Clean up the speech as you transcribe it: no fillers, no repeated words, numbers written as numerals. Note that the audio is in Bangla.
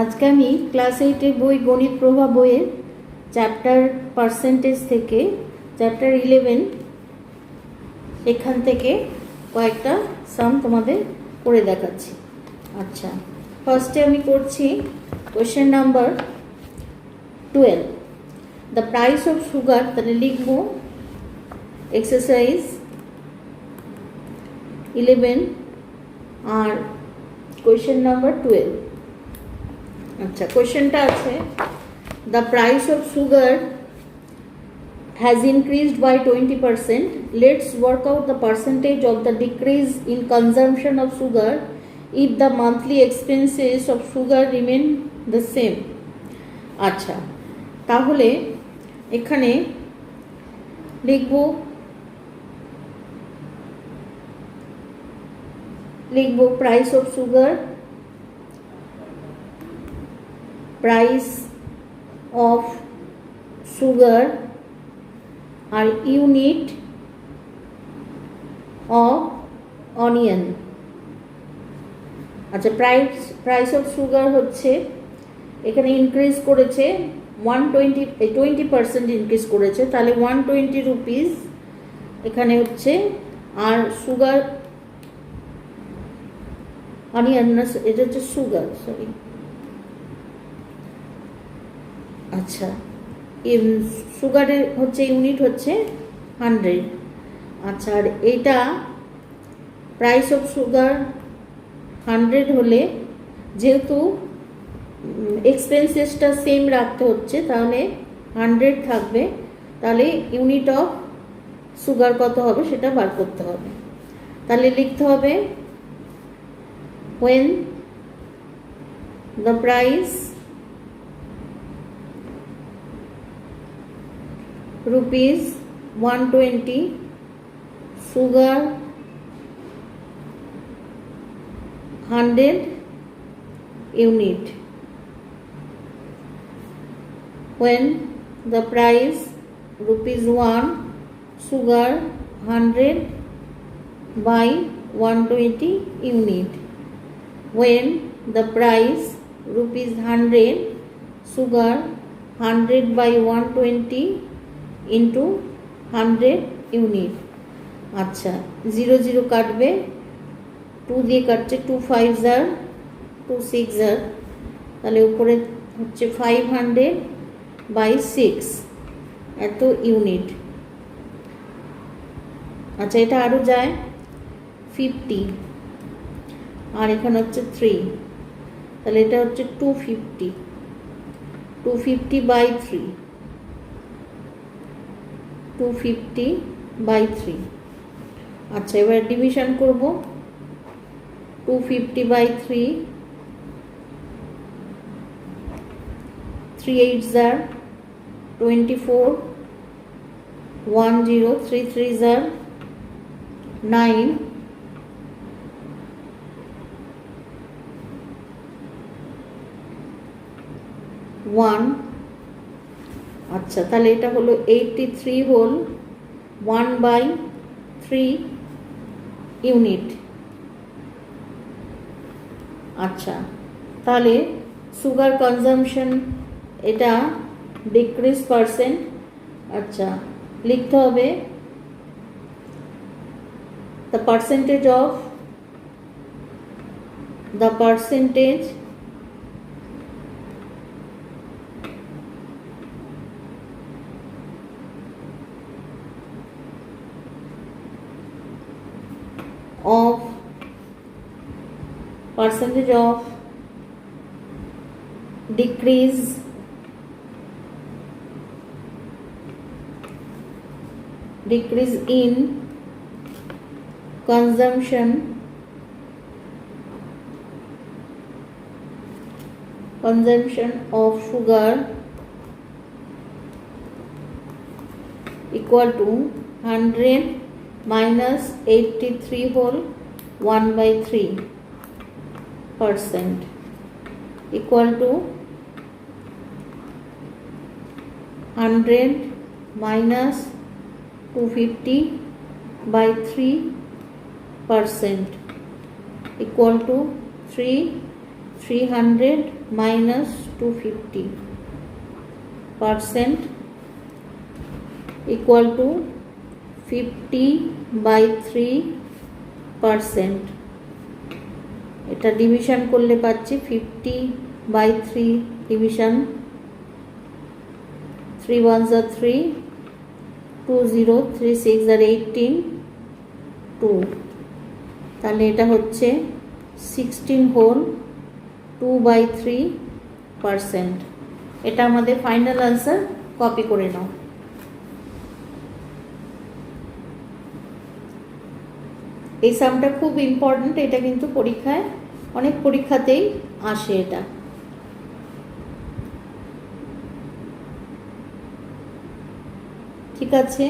আজকে আমি ক্লাস 8-এর বই গণিত প্রভা বইয়ের চ্যাপ্টার পার্সেন্টেজ থেকে চ্যাপ্টার 11 এখান থেকে কয়েকটা সাম তোমাদের করে দেখাচ্ছি। আচ্ছা, ফার্স্টে আমি করছি question number 12, the price of sugar. তাহলে লিখবো এক্সারসাইজ 11 আর কোয়েশ্চেন নাম্বার 12। আচ্ছা, কোয়েশ্চেনটা আছে the price of sugar has increased by 20%. Let's work out the percentage of the decrease in consumption of sugar if the monthly expenses of sugar remain the same. আচ্ছা, তাহলে এখানে লিখব price of sugar, price of sugar আর ইউনিট অফ অনিয়ন। আচ্ছা, প্রাইস অফ সুগার হচ্ছে এখানে ইনক্রিজ করেছে 20% ইনক্রিজ করেছে, তাহলে 120 রুপিস এখানে হচ্ছে। আর সুগার অনিয়ন না, এটা হচ্ছে সুগার, সরি। আচ্ছা, সুগারের হচ্ছে ইউনিট হচ্ছে 100। আচ্ছা, আর এটা প্রাইস অফ সুগার 100 হলে যেহেতু এক্সপেন্সেসটা সেম রাখতে হচ্ছে, তাহলে 100 থাকবে। তাহলে ইউনিট অফ সুগার কত হবে সেটা বার করতে হবে। তাহলে লিখতে হবে when the price rupees 120 sugar 100 unit, when the price rupees 1 sugar 100 by 120 unit, when the price rupees 100 sugar 100 by 120 into 100 unit. আচ্ছা, 0 0 কাটবে, 2 দিয়ে কাটছে, 2 5 jar 2 6 jar, তাহলে উপরে হচ্ছে 500 by 6 এত ইউনিট। আচ্ছা, এটা আরও যায় 50, আর এখানে হচ্ছে 3, তাহলে এটা হচ্ছে 250 by 3, 250 by 3। আচ্ছা, এবার ডিভিশন করব। 250 by 3, 3 8 jar 24, 1 0 3 3 jar 9, 1। আচ্ছা, তাহলে এটা হলো 83 হোল 1 by 3 ইউনিট। আচ্ছা, তাহলে সুগার কনজামশন এটা ডিক্রিজ পার্সেন্ট। আচ্ছা, লিখতে হবে the percentage of decrease in consumption of sugar equal to 100 minus 83 whole 1 by 3% equal to 100 minus 250 by 3% equal to 300 minus 250% equal to 50/3%. এটা ডিভিশন করলে পাচ্ছি 50/3 ডিভিশন 3 ones are 3, 2 0, 3 6 are 18, 2, তাহলে এটা হচ্ছে 16 হোল 2/3%. এটা আমাদের ফাইনাল আনসার, কপি করে নাও। এই সামটা খুব ইম্পর্টেন্ট, এটা কিন্তু পরীক্ষায় অনেক পরীক্ষাতেই আসে এটা। ঠিক আছে।